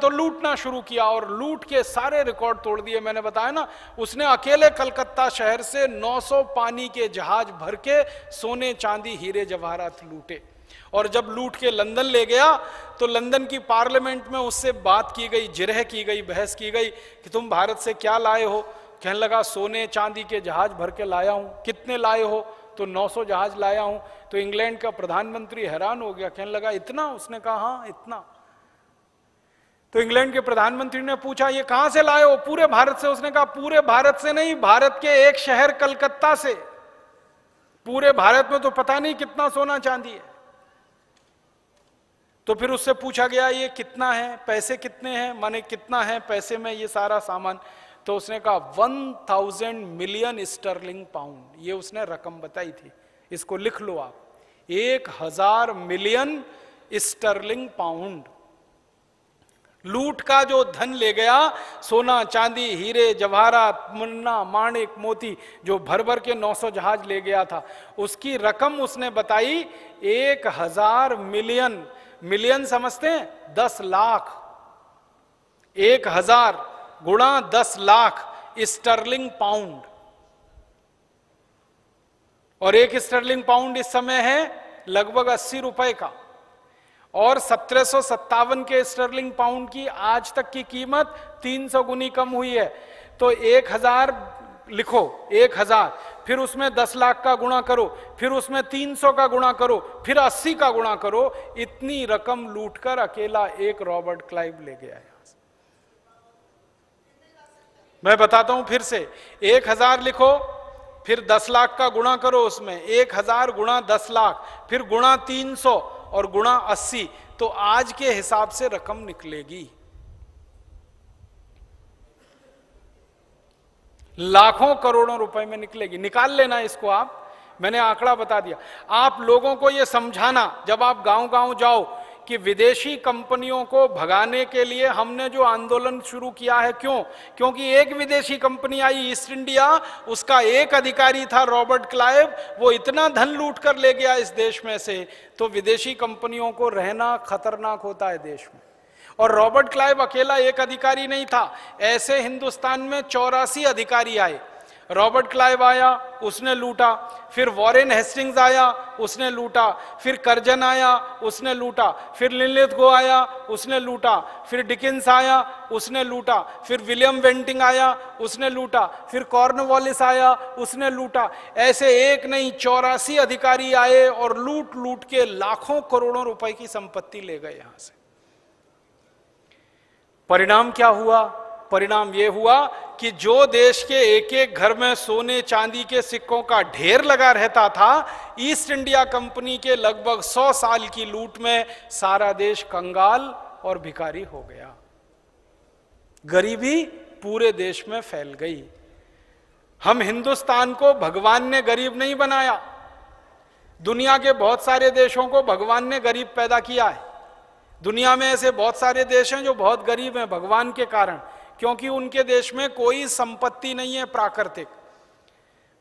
तो लूटना शुरू किया और लूट के सारे रिकॉर्ड तोड़ दिए। मैंने बताया ना, उसने अकेले कलकत्ता शहर से 900 पानी के जहाज भर के सोने चांदी हीरे जवाहरात लूटे। और जब लूट के लंदन ले गया तो लंदन की पार्लियामेंट में उससे बात की गई, जिरह की गई, बहस की गई कि तुम भारत से क्या लाए हो। कहने लगा सोने चांदी के जहाज भर के लाया हूं। कितने लाए हो? तो 900 जहाज लाया हूं। तो इंग्लैंड का प्रधानमंत्री हैरान हो गया, कहने लगा इतना? उसने कहा हाँ इतना। तो इंग्लैंड के प्रधानमंत्री ने पूछा ये कहां से लाए हो? पूरे भारत से। उसने कहा पूरे भारत से नहीं, भारत के एक शहर कलकत्ता से। पूरे भारत में तो पता नहीं कितना सोना चांदी है। तो फिर उससे पूछा गया ये कितना है, पैसे कितने हैं, माने कितना है पैसे में ये सारा सामान। तो उसने कहा 1000 मिलियन स्टर्लिंग पाउंड। ये उसने रकम बताई थी, इसको लिख लो आप, 1000 मिलियन स्टर्लिंग पाउंड। लूट का जो धन ले गया, सोना चांदी हीरे जवाहरात मुन्ना माणिक मोती, जो भर भर के 900 जहाज ले गया था, उसकी रकम उसने बताई 1000 मिलियन। मिलियन समझते हैं? 10 लाख। 1000 गुणा 10 लाख स्टर्लिंग पाउंड। और एक स्टर्लिंग पाउंड इस समय है लगभग 80 रुपए का। और 1757 के स्टर्लिंग पाउंड की आज तक की कीमत 300 गुनी कम हुई है। तो 1000 लिखो, 1000, फिर उसमें 10 लाख का गुणा करो, फिर उसमें 300 का गुणा करो, फिर 80 का गुणा करो। इतनी रकम लूटकर अकेला एक रॉबर्ट क्लाइव ले गया है। मैं बताता हूं फिर से, 1000 लिखो, फिर 10 लाख का गुणा करो, उसमें 1000 गुणा 10 लाख, फिर गुणा 300 और गुणा 80, तो आज के हिसाब से रकम निकलेगी लाखों करोड़ों रुपए में निकलेगी। निकाल लेना इसको आप, मैंने आंकड़ा बता दिया। आप लोगों को यह समझाना जब आप गांव गांव जाओ कि विदेशी कंपनियों को भगाने के लिए हमने जो आंदोलन शुरू किया है, क्यों? क्योंकि एक विदेशी कंपनी आई ईस्ट इंडिया, उसका एक अधिकारी था रॉबर्ट क्लाइव, वो इतना धन लूट कर ले गया इस देश में से, तो विदेशी कंपनियों को रहना खतरनाक होता है देश में। और रॉबर्ट क्लाइव अकेला एक अधिकारी नहीं था, ऐसे हिंदुस्तान में 84 अधिकारी आए। रॉबर्ट क्लाइव आया, उसने लूटा, फिर वॉरेन हेस्टिंग्स आया, उसने लूटा, फिर कर्जन आया, उसने लूटा, फिर लिनलिथगो आया, उसने लूटा, फिर डिकिंस आया, उसने लूटा, फिर विलियम वेंटिंग आया, उसने लूटा, फिर कॉर्नवालिस आया, उसने लूटा। ऐसे एक नहीं 84 अधिकारी आए और लूट लूट के लाखों करोड़ों रुपए की संपत्ति ले गए यहां से। परिणाम क्या हुआ? परिणाम यह हुआ कि जो देश के एक एक घर में सोने चांदी के सिक्कों का ढेर लगा रहता था, ईस्ट इंडिया कंपनी के लगभग 100 साल की लूट में सारा देश कंगाल और भिखारी हो गया। गरीबी पूरे देश में फैल गई। हम हिंदुस्तान को भगवान ने गरीब नहीं बनाया, दुनिया के बहुत सारे देशों को भगवान ने गरीब पैदा किया है। दुनिया में ऐसे बहुत सारे देश हैं जो बहुत गरीब हैं भगवान के कारण, क्योंकि उनके देश में कोई संपत्ति नहीं है प्राकृतिक।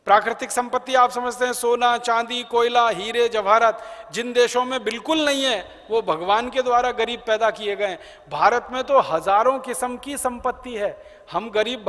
प्राकृतिक संपत्ति आप समझते हैं सोना चांदी कोयला हीरे जवाहरात, जिन देशों में बिल्कुल नहीं है वो भगवान के द्वारा गरीब पैदा किए गए। भारत में तो हजारों किस्म की संपत्ति है, हम गरीब